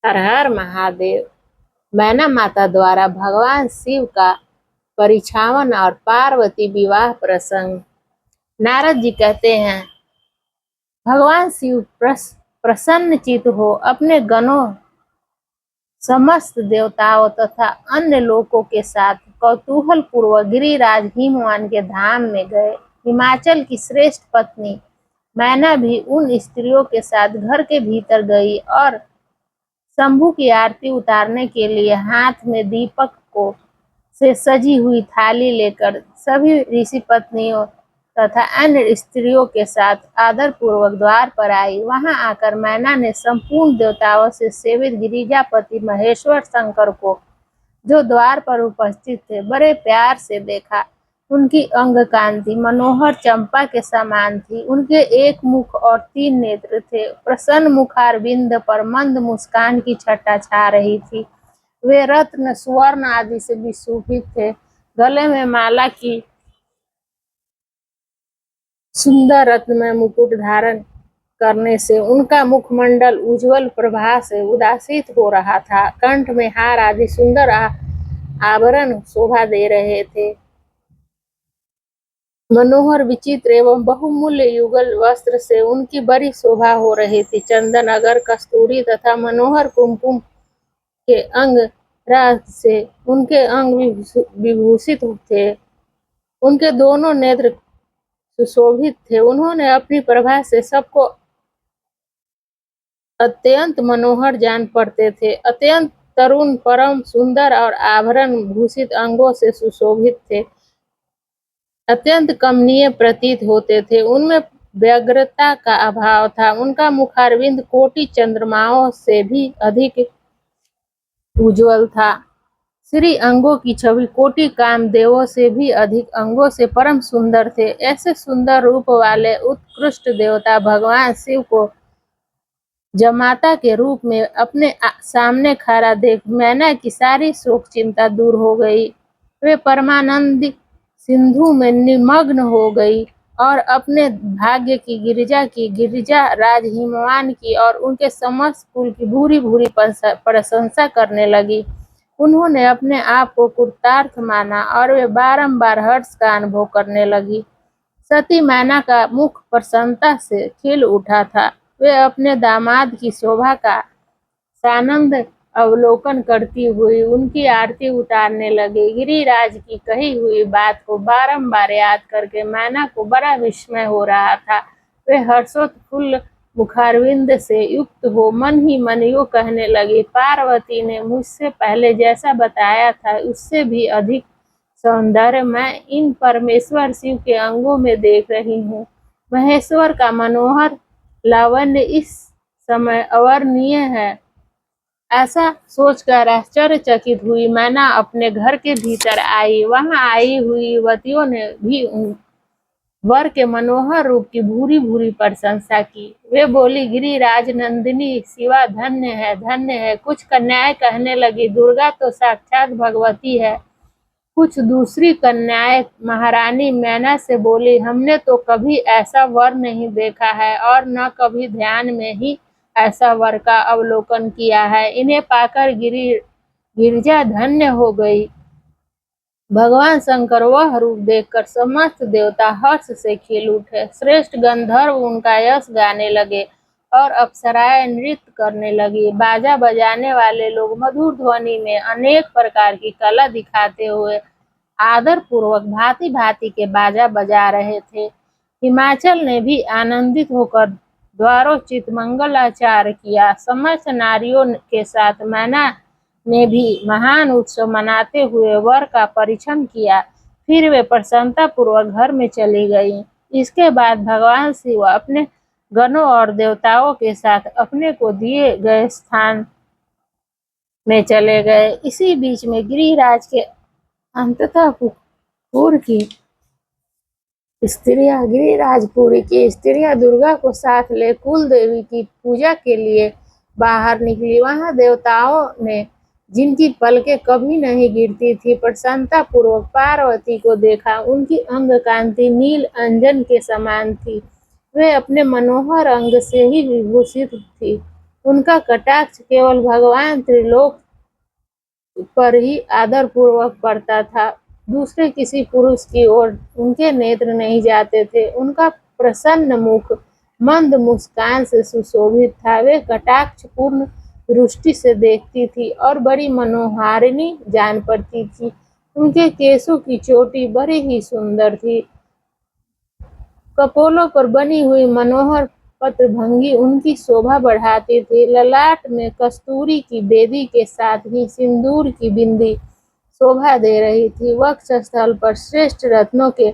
हर हर महादेव। मैना माता द्वारा भगवान शिव का परिछावन और पार्वती विवाह प्रसंग। नारद जी कहते हैं, भगवान शिव प्रसन्नचित हो अपने गणों, समस्त देवताओं तथा अन्य लोकों के साथ कौतूहल पूर्वक गिरिराज हिमवान के धाम में गए। हिमाचल की श्रेष्ठ पत्नी मैना भी उन स्त्रियों के साथ घर के भीतर गई और शंभु की आरती उतारने के लिए हाथ में दीपक को से सजी हुई थाली लेकर सभी ऋषि पत्नियों तथा अन्य स्त्रियों के साथ आदर पूर्वक द्वार पर आई। वहां आकर मैना ने संपूर्ण देवताओं से सेवित गिरिजापति महेश्वर शंकर को, जो द्वार पर उपस्थित थे, बड़े प्यार से देखा। उनकी अंग कांति मनोहर चंपा के समान थी। उनके एक मुख और 3 नेत्र थे। प्रसन्न मुखारविंद पर मंद मुस्कान की छटा छा रही थी। वे रत्न, स्वर्ण आदि से विशोभित थे। गले में माला की सुंदर रत्नमय मुकुट धारण करने से उनका मुखमंडल उज्जवल प्रभा से उदासित हो रहा था। कंठ में हार आदि सुंदर आभरण शोभा दे रहे थे। मनोहर, विचित्र एवं बहुमूल्य युगल वस्त्र से उनकी बड़ी शोभा हो रही थी। चंदन, अगर, कस्तूरी तथा मनोहर कुमकुम के अंग राग से उनके अंग विभूषित थे। उनके दोनों नेत्र सुशोभित थे। उन्होंने अपनी प्रभा से सबको अत्यंत मनोहर जान पड़ते थे। अत्यंत तरुण, परम सुंदर और आभरण भूषित अंगों से सुशोभित थे। अत्यंत कमनीय प्रतीत होते थे। उनमें व्यग्रता का अभाव था। उनका मुखारविंद कोटि चंद्रमाओं से भी अधिक उज्ज्वल था। श्री अंगों की छवि कोटि कामदेवों से भी अधिक अंगों से परम सुंदर थे। ऐसे सुंदर रूप वाले उत्कृष्ट देवता भगवान शिव को जमाता के रूप में अपने सामने खड़ा देख मैना की सारी शोक चिंता दूर हो गई। वे परमानंद सिंधु में निमग्न हो गई और अपने भाग्य की गिरिजा राज हिमवान की और उनके समस्त कुल की भूरी भूरी प्रशंसा करने लगी। उन्होंने अपने आप को कृतार्थ माना और वे बारंबार हर्ष का अनुभव करने लगी। सती मैना का मुख प्रसन्नता से खिल उठा था। वे अपने दामाद की शोभा का सानंद अवलोकन करती हुई उनकी आरती उतारने लगे। गिरिराज की कही हुई बात को बारंबार याद करके मैना को बड़ा विस्मय हो रहा था। वे हर्षोत्फुल्ल मुखारविंद से युक्त हो मन ही मन यूं कहने लगी, पार्वती ने मुझसे पहले जैसा बताया था उससे भी अधिक सौंदर्य मैं इन परमेश्वर शिव के अंगों में देख रही हूँ। महेश्वर का मनोहर लावण्य इस समय अवर्णनीय है। ऐसा सोचकर आश्चर्यचकित हुई मैना अपने घर के भीतर आई। वहां आई हुई युवतियों ने भी वर के मनोहर रूप की भूरी भूरी प्रशंसा की। वे बोली, गिरिराज नंदिनी शिवा धन्य है। कुछ कन्याएं कहने लगी, दुर्गा तो साक्षात भगवती है। कुछ दूसरी कन्याएं महारानी मैना से बोली, हमने तो कभी ऐसा वर नहीं देखा है और न कभी ध्यान में ही ऐसा वर का अवलोकन किया है। इन्हें पाकर गिरिजा धन्य हो गई। भगवान शंकर वह रूप देखकर समस्त देवता हर्ष से खिल उठे। श्रेष्ठ गंधर्व उनका यश गाने लगे और अप्सराएं नृत्य करने लगी। बाजा बजाने वाले लोग मधुर ध्वनि में अनेक प्रकार की कला दिखाते हुए आदर पूर्वक भांति भांति के बाजा बजा रहे थे। हिमाचल ने भी आनंदित होकर द्वारोचित मंगलाचार किया। समस्त नारियों के साथ मैना ने भी महान उत्सव मनाते हुए वर का परीक्षण किया। फिर वे प्रसन्नता पूर्वक घर में चली गईं। इसके बाद भगवान शिव अपने गणों और देवताओं के साथ अपने को दिए गए स्थान में चले गए। इसी बीच में गिरिराज के अंतःपुर की गिरिराजपुरी की स्त्रियां दुर्गा को साथ ले कुल देवी की पूजा के लिए बाहर निकली। वहां देवताओं ने, जिनकी पलकें कभी नहीं गिरती थी, प्रसन्नता पूर्वक पार्वती को देखा। उनकी अंग कांति नील अंजन के समान थी। वे अपने मनोहर अंग से ही विभूषित थी। उनका कटाक्ष केवल भगवान त्रिलोक पर ही आदर पूर्वक पड़ता था। दूसरे किसी पुरुष की ओर उनके नेत्र नहीं जाते थे। उनका प्रसन्न मुख मंद मुस्कान से सुशोभित था। वे कटाक्ष पूर्ण दृष्टि से देखती थी और बड़ी मनोहारिणी जान पड़ती थी। उनके केशों की चोटी बड़ी ही सुंदर थी। कपोलों पर बनी हुई मनोहर पत्रभंगी उनकी शोभा बढ़ाती थी। ललाट में कस्तूरी की बेदी के साथ ही सिंदूर की बिंदी शोभा दे रही थी। वक्षस्थल पर श्रेष्ठ रत्नों के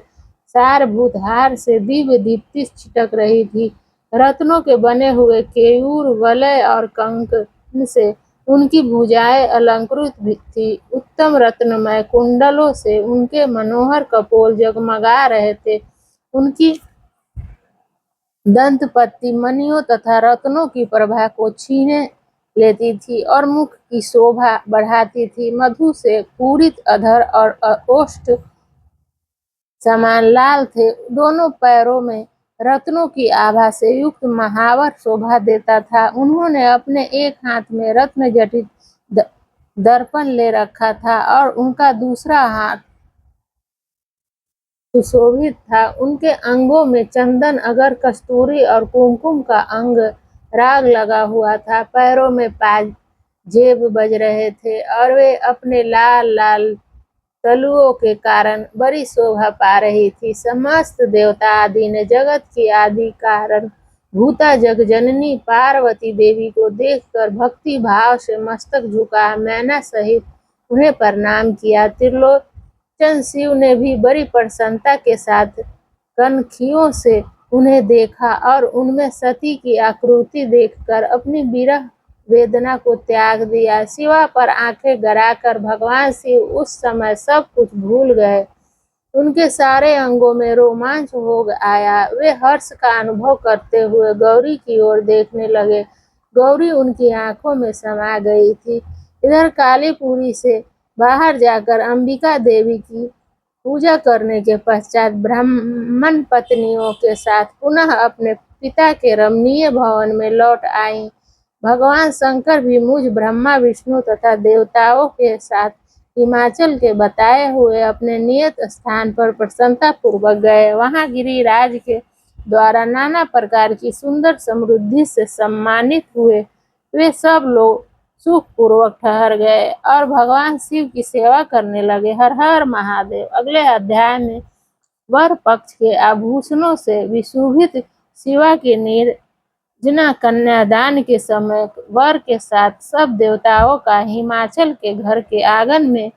सारभूत हार से दिव्य दीप्ति छिटक रही थी। रत्नों के बने हुए केयूर, वलय और कंकण से उनकी भुजाएं अलंकृत थी। उत्तम रत्नमय कुंडलों से उनके मनोहर कपोल जगमगा रहे थे। उनकी दंतपत्ति मणियों तथा रत्नों की प्रभा को छीने लेती थी और मुख की शोभा बढ़ाती थी। मधु से पूरित अधर और ओष्ठ समान लाल थे। दोनों पैरों में रत्नों की आभा से युक्त महावर शोभा देता था। उन्होंने अपने एक हाथ में रत्न जटित दर्पण ले रखा था और उनका दूसरा हाथ सुशोभित था। उनके अंगों में चंदन, अगर, कस्तूरी और कुमकुम का अंग राग लगा हुआ था। पैरों में पाजेब बज रहे थे और वे अपने लाल लाल तलुओं के कारण बड़ी शोभा पा रही थी। समस्त देवता आदि ने जगत की आदि कारण भूता जगजननी पार्वती देवी को देखकर भक्ति भाव से मस्तक झुका मैना सहित उन्हें प्रणाम किया। त्रिलोचन शिव ने भी बड़ी प्रसन्नता के साथ कनखियों से उन्हें देखा और उनमें सती की आकृति देखकर अपनी विरह वेदना को त्याग दिया। शिवा पर आंखें गड़ाकर भगवान शिव उस समय सब कुछ भूल गए। उनके सारे अंगों में रोमांच हो आया। वे हर्ष का अनुभव करते हुए गौरी की ओर देखने लगे। गौरी उनकी आंखों में समा गई थी। इधर कालीपुरी से बाहर जाकर अंबिका देवी की पूजा करने के पश्चात ब्राह्मण पत्नियों के साथ पुनः अपने पिता के रमणीय भवन में लौट आई। भगवान शंकर भी मुझ ब्रह्मा, विष्णु तथा देवताओं के साथ हिमाचल के बताए हुए अपने नियत स्थान पर प्रसन्नता पूर्वक गए। वहां गिरिराज के द्वारा नाना प्रकार की सुंदर समृद्धि से सम्मानित हुए। वे सब लोग सुख पूर्वक ठहर गए और भगवान शिव की सेवा करने लगे। हर हर महादेव। अगले अध्याय में वर पक्ष के आभूषणों से विशोभित शिवा के निर्जना कन्यादान के समय वर के साथ सब देवताओं का हिमाचल के घर के आंगन में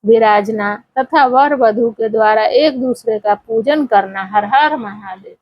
विराजना तथा वर वधू के द्वारा एक दूसरे का पूजन करना। हर हर महादेव।